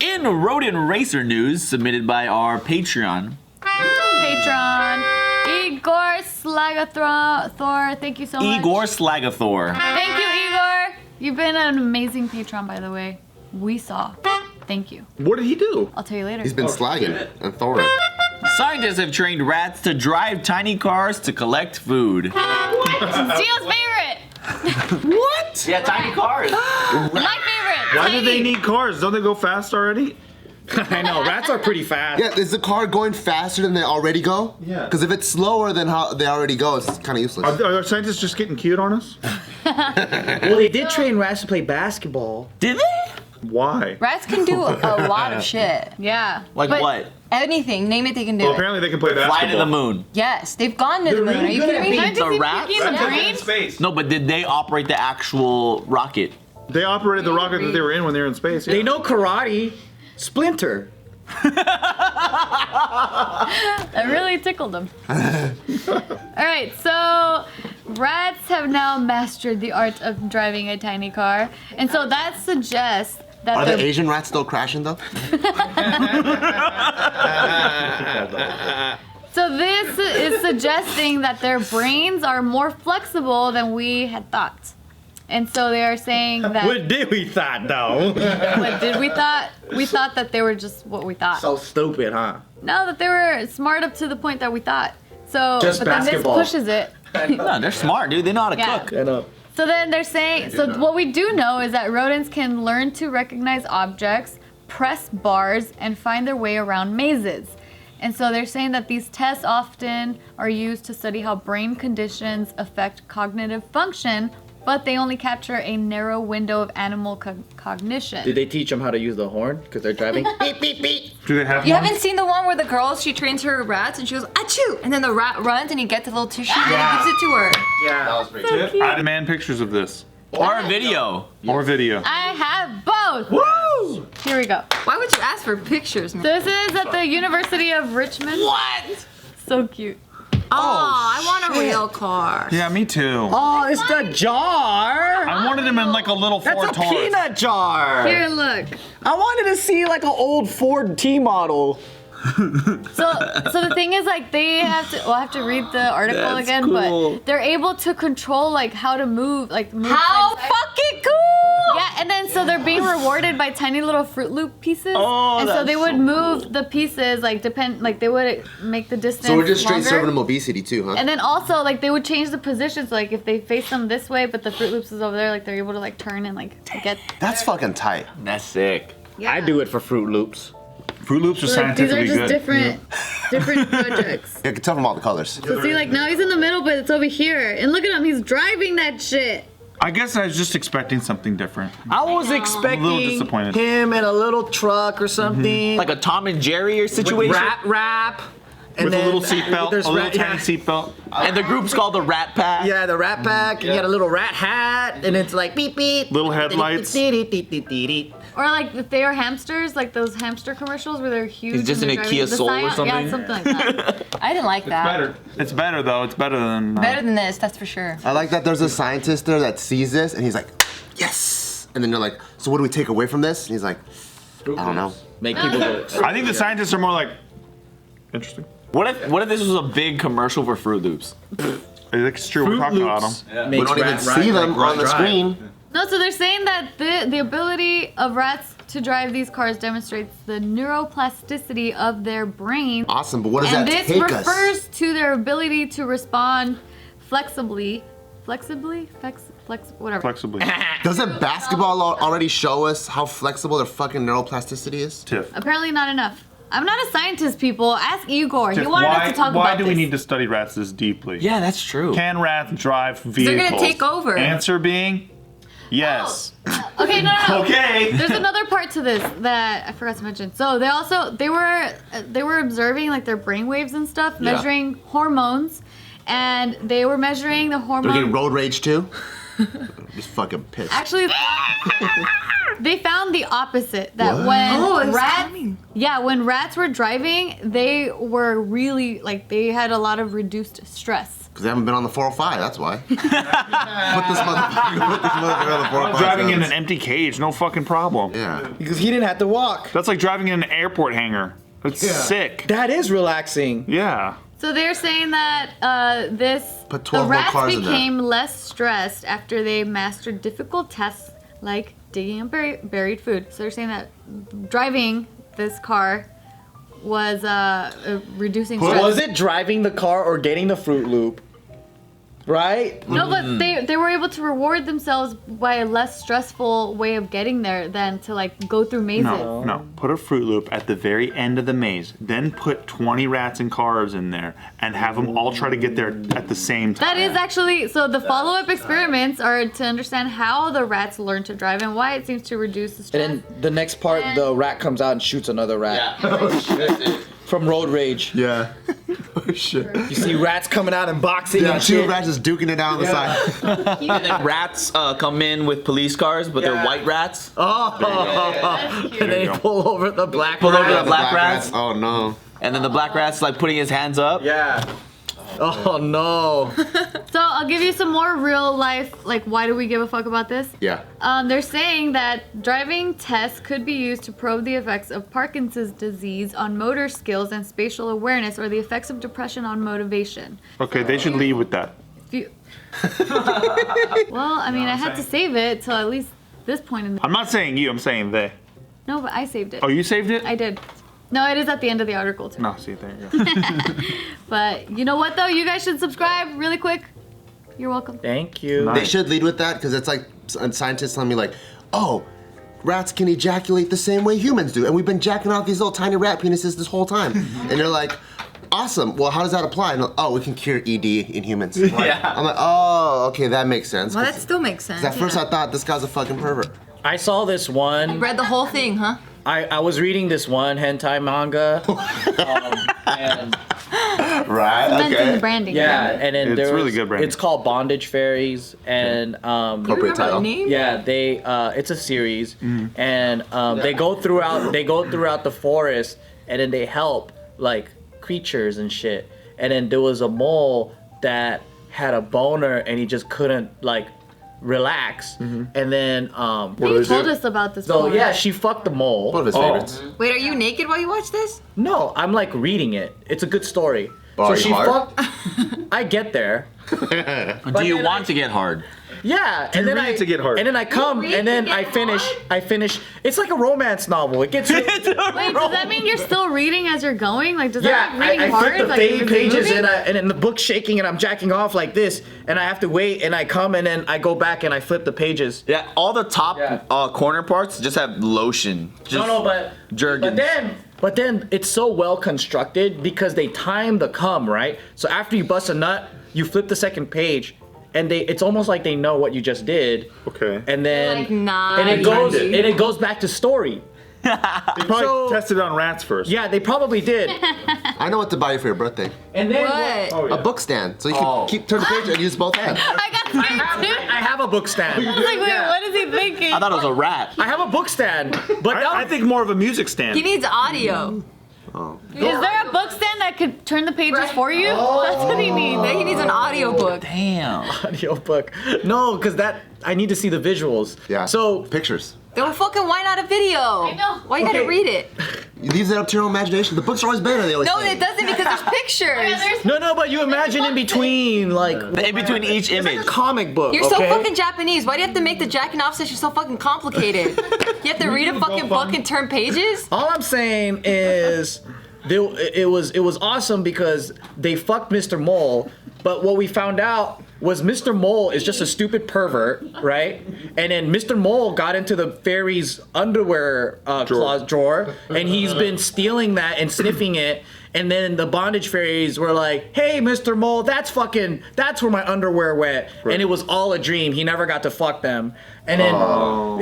In rodent racer news submitted by our Patreon. Igor Slagathor, thank you so much. Igor Slagathor. Thank you, Igor. You've been an amazing patron, by the way. We saw. Thank you. What did he do? I'll tell you later. He's been slagging and Thorin. Scientists have trained rats to drive tiny cars to collect food. Gio's favorite. What? Yeah, tiny cars. My favorite. Why do they need cars? Don't they go fast already? I know, rats are pretty fast. Yeah, is the car going faster than they already go? Yeah. Because if it's slower than how they already go, it's kind of useless. Are scientists just getting cute on us? Well, they did train rats to play basketball. Did they? Why? Rats can do a lot of shit. Yeah. Like But what? Anything, name it, they can do Well, it. apparently they can play basketball. Fly to the moon. Yes, they've gone to the moon. Are you kidding me? Aren't The you rats? peeking the brain? Space. No, but did they operate the actual rocket? They operated the rocket that they were in when they were in space. Yeah. They know karate. Splinter. That really tickled them. All right, so rats have now mastered the art of driving a tiny car, and so that suggests that Are the they're- Asian rats still crashing though? So this is suggesting that their brains are more flexible than we had thought. And so they are saying that What did we thought, though? what did we thought? We thought that they were just what we thought. So stupid, huh? No, that they were smart up to the point that we thought. So Just but then basketball. this pushes it. No, they're smart, dude. They know how to Yeah. cook. I know. So then they're saying, so what we do know is that rodents can learn to recognize objects, press bars, and find their way around mazes. And so they're saying that these tests often are used to study how brain conditions affect cognitive function, but they only capture a narrow window of animal cognition. Did they teach them how to use the horn? Because they're driving. Beep, beep, beep. Do they have You one? haven't seen the one where the girl, she trains her rats and she goes, achoo! And then the rat runs and he gets a little tissue and he gives it to her. Yeah. I demand pictures of this. Or a video. Or video. I have both. Woo! Here we go. Why would you ask for pictures, man? This is at the University of Richmond. What? So cute. Oh, I want a real car. Yeah, me too. Oh, it's the jar. I wanted him in like a little That's Ford a Taurus. peanut jar. Here, look. I wanted to see like an old Ford T model. So the thing is, like, they have to. Well, I have to read the article That's again, cool. but they're able to control like how to move, like move. How side to side. fucking cool! Yeah, and then so they're being rewarded by tiny little Fruit Loop pieces, Oh, and so that's they would so move the pieces like they would make the distance. So we're just straight longer. serving them obesity too, huh? And then also like they would change the positions, like if they face them this way, but the Fruit Loops is over there, like they're able to like turn and like get. That's fucking tight. That's sick. Yeah. I do it for Fruit Loops. Fruit Loops are So, like, these are scientifically just good. different projects. You can tell from all the colors. So see, like now he's in the middle, but it's over here, and look at him, he's driving that shit. I guess I was just expecting something different. I was A little expecting disappointed. him in a little truck or something. Like a Tom and Jerry or situation. Rap. And With a then little seatbelt, a there's little rat- tiny yeah. seatbelt. And the group's called the Rat Pack. Yeah, the rat pack, and you got a little rat hat, and it's like beep beep. Little headlights. Or like if they are hamsters, like those hamster commercials where they're huge. He's just and in a they're Kia driving the Soul or Scion. Yeah, something? something like that. I didn't like that. It's better though. It's better than. Better than this, that's for sure. I like that there's a scientist there that sees this and he's like, yes! And then you're like, so what do we take away from this? And he's like, I don't know. Make people go. I think the scientists are more like interesting. What if this was a big commercial for Fruit Loops? It's true. We're talking about them. We don't even see them on the screen. No, so they're saying that the ability of rats to drive these cars demonstrates the neuroplasticity of their brains. Awesome, but what does And that this take refers us? to their ability to respond flexibly, whatever. Flexibly. Doesn't basketball already show us how flexible their fucking neuroplasticity is? Tiff. Apparently not enough. I'm not a scientist, people. Ask Igor. Tiff, He wanted us to talk why about do this. we need to study rats this deeply? Yeah, that's true. Can rats drive vehicles? They're gonna take over. Answer being yes. Okay, no. Okay. There's another part to this that I forgot to mention. So they were observing like their brain waves and stuff, measuring hormones, and they were measuring the They're hormone. getting road rage too? just fucking pissed. Actually, they found the opposite. That What? when it was rats, coming. when rats were driving, they were really like they had a lot of reduced stress. Because they haven't been on the 405, that's why. Put this motherfucker on the 405. Driving in guys. an empty cage, no fucking problem. Yeah. Because he didn't have to walk. That's like driving in an airport hangar. That's sick. That is relaxing. Yeah. So they're saying that Put the 12 more rats cars in there. became less stressed after they mastered difficult tests like digging up buried food. So they're saying that driving this car was reducing stress. Was it driving the car or getting the Fruit Loop? Right? No, but they were able to reward themselves by a less stressful way of getting there than to like go through mazes. No. Put a Fruit Loop at the very end of the maze. Then put 20 rats and cars in there and have them all try to get there at the same time. That is actually, so the follow-up experiments are to understand how the rats learn to drive and why it seems to reduce the stress. And then the next part, the rat comes out and shoots another rat. From road rage. Yeah. Oh, shit. You see rats coming out and boxing Yeah, and two shit. rats just duking it down on the side. And then rats come in with police cars, but they're white rats. And then they pull over the black Pull over rat. the black rats. Oh, no. And then the black rat's like putting his hands up. Yeah. Oh no. So I'll give you some more real life, like why do we give a fuck about this? Yeah. They're saying that driving tests could be used to probe the effects of Parkinson's disease on motor skills and spatial awareness, or the effects of depression on motivation. Okay, they should leave with that. If you... Well, I mean, I had to save it till at least this point in the... I'm not saying you, I'm saying they. No, but I saved it. Oh, you saved it? I did. No, it is at the end of the article too. No, see, there you go. But you know what though? You guys should subscribe really quick. You're welcome. Thank you. Nice. They should lead with that because it's like scientists telling me like, oh, rats can ejaculate the same way humans do, and we've been jacking off these little tiny rat penises this whole time. And they're like, awesome. Well, how does that apply? And they're like, oh, we can cure ED in humans. Yeah. I'm like, oh, okay, that makes sense. Well, that still makes sense. At first I thought this guy's a fucking pervert. I saw this one. Read the whole thing, huh? I was reading this one hentai manga. And Right. Mention the branding. yeah, and then It's there really was- good branding. It's called Bondage Fairies, and Appropriate title. name? yeah, they it's a series, and they go throughout the forest, and then they help like creatures and shit. And then there was a mole that had a boner, and he just couldn't like relax. And then You told us about this. so before. yeah, she fucked the mole. One of his favorites. Wait, are you naked while you watch this? No, I'm like reading it. It's a good story. Oh, so you she hard? fucked. I get there. Do you then want to get hard? Yeah, you and then read I to get hard? And then I come, read and then to I get finish. hard? I finish. It's like a romance novel. It gets. Wait, does that mean you're still reading as you're going? Like, does Yeah, that make reading I hard? flip the Like, if it's pages moving? and then the book's shaking and I'm jacking off like this, and I have to wait, and I come and then I go back and I flip the pages. Yeah, all the top Yeah. corner parts just have lotion. Just No, but Jergens. but then it's so well constructed because they time the cum, right? So after you bust a nut, you flip the second page, and it's almost like they know what you just did. Okay. And then Like, nah. and it Timed goes it. and it goes back to story. They probably So- tested on rats first. Yeah, they probably did. I know what to buy you for your birthday. And then What? Oh, A book stand, so you can turn the page and use both hands. I got scared too. I have a book stand. I was like, wait, what is he thinking? I thought it was a rat. I have a book stand, but I think more of a music stand. He needs audio. Is there a book stand that could turn the pages for you? That's what he needs. He needs an audio book. Damn. audio book. No, because I need to see the visuals. Yeah. So Pictures. Then fucking why not a video? I know. Why you gotta Okay. read it? You leave that up to your own imagination. The books are always better, they always No, say. it doesn't because there's pictures. no, but you imagine in between like In between each image. a comic book. You're so okay? fucking Japanese. Why do you have to make the jacking off session so fucking complicated? You have to read a fucking book and turn pages? All I'm saying is, it was awesome because they fucked Mr. Mole, but what we found out was Mr. Mole is just a stupid pervert, right? And then Mr. Mole got into the fairy's underwear closet drawer, and he's been stealing that and sniffing it. And then the bondage fairies were like, hey, Mr. Mole, that's where my underwear went. And it was all a dream. He never got to fuck them. And then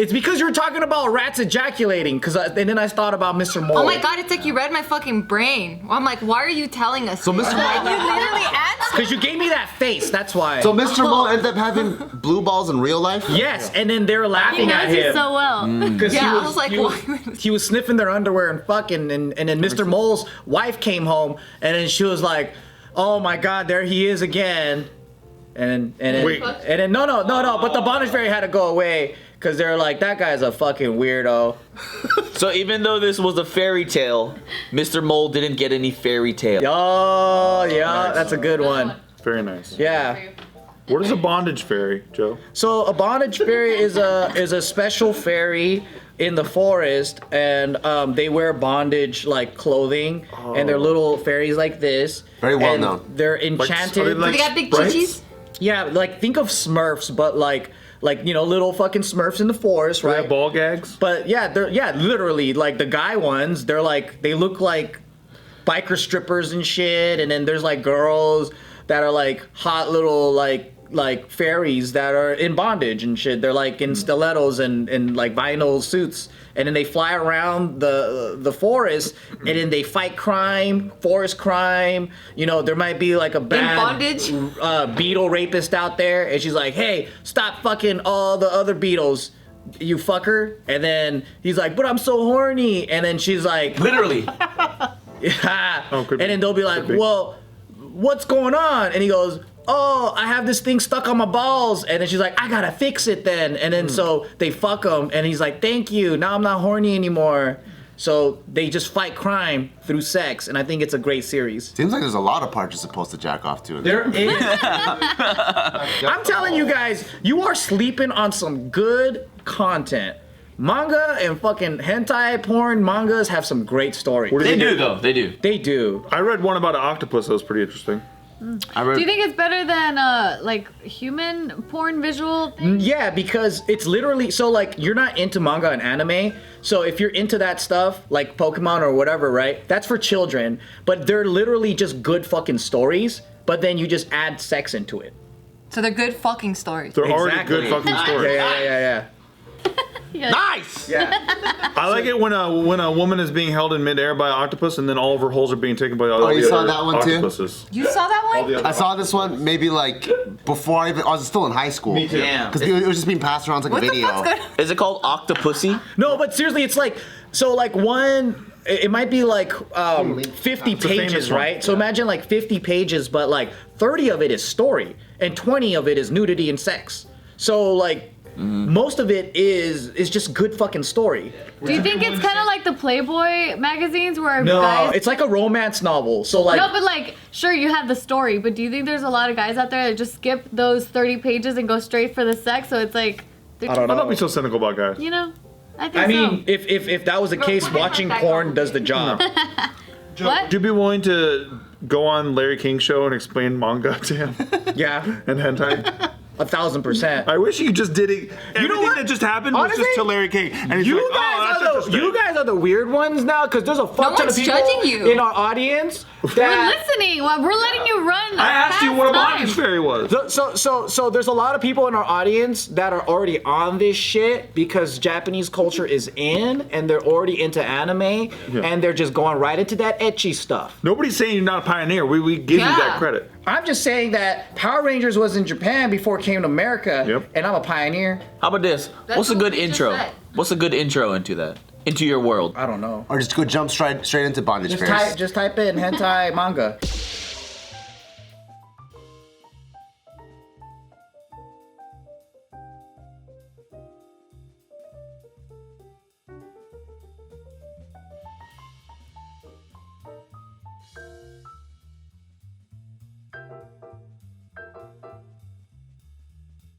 it's because you were talking about rats ejaculating. And then I thought about Mr. Mole. Oh my god, it's like you read my fucking brain. I'm like, why are you telling us? So this? Mr. Like, Mole- you literally answered. Because you gave me that face, that's why. So Mr. Mole ended up having blue balls in real life? Yes, and then they were He laughing at knows you him. so well. Because Yeah, I was like, he was sniffing their underwear and fucking, and then Mr. Mole's wife came home, and then she was like, oh my god, there he is again. And then no, but the bondage fairy had to go away. Because they're like, that guy's a fucking weirdo. So even though this was a fairy tale, Mr. Mole didn't get any fairy tale. Oh, yeah, that's a good one. Very nice. Yeah. What is a bondage fairy, Joe? So a bondage fairy is a special fairy in the forest, and they wear bondage like clothing, and they're little fairies like this. Very well and known. They're enchanted. They got big Sprites? chichis. Yeah, like think of Smurfs, but like little fucking Smurfs in the forest, They right? have ball gags? But yeah, literally like the guy ones. They look like biker strippers and shit, and then there's like girls that are like hot little like fairies that are in bondage and shit. They're like in stilettos and like vinyl suits, and then they fly around the forest, and then they fight crime, forest crime. You know, there might be like a bad bondage? beetle rapist out there, and she's like, hey, stop fucking all the other beetles, you fucker. And then he's like, but I'm so horny. And then she's like, Literally. yeah. Oh, could be. And then they'll be like, well, what's going on? And he goes, oh, I have this thing stuck on my balls. And then she's like, I gotta fix it then. And then so they fuck him, and he's like, thank you, now I'm not horny anymore. So they just fight crime through sex, and I think it's a great series. Seems like there's a lot of parts you're supposed to jack off to. There is. I'm telling you guys, you are sleeping on some good content. Manga and fucking hentai porn mangas have some great stories. They do though. They do. They do. I read one about an octopus that was pretty interesting. Do you think it's better than like human porn visual thing? Yeah, because it's literally so like you're not into manga and anime. So if you're into that stuff, like Pokemon or whatever, right? That's for children. But they're literally just good fucking stories. But then you just add sex into it. So they're good fucking stories. They're already Exactly. good fucking stories. Yeah. Nice. Yeah. I like it when a woman is being held in midair by an octopus, and then all of her holes are being taken by all you the saw other that one too? octopuses. You saw that All one? the other I saw this one maybe like before I was still in high school. Me too. Damn. Because it was just being passed around as like What a the video. fuck's going on? Is it called Octopussy? No, but seriously, it's like so like one. It might be like 50 famous pages, one. right? So imagine like 50 pages, but like 30 of it is story, and 20 of it is nudity and sex. So like. Most of it is just good fucking story. Do you think it's kind of like the Playboy magazines where No, guys? it's like a romance novel. So like, No, but like, sure, you have the story, but do you think there's a lot of guys out there that just skip those 30 pages and go straight for the sex? So it's like, I don't I'm not know. be so cynical about guys. you know, I think I mean, so. if that was the case, watching porn does the job. What? Would you be willing to go on Larry King's show and explain manga to him Yeah, and hentai? 1000%. I wish you just did it. Everything what? that just happened was Honestly, just to Larry King, and he's You like, guys, "Oh, that's you guys are the weird ones now, because there's a fuck ton of one's people judging you. in our audience We're that. listening. Well, we're letting you run. I asked you what a past bondage time. fairy was. So there's a lot of people in our audience that are already on this shit because Japanese culture is in, and they're already into anime, and they're just going right into that ecchi stuff. Nobody's saying you're not a pioneer. We give you that Yeah. credit. I'm just saying that Power Rangers was in Japan before it came to America, Yep. and I'm a pioneer. How about this? That's What's a what good we just intro? said. What's a good intro into that? Into your world. I don't know. Or just go jump straight into bondage Just fairies. type it in hentai manga.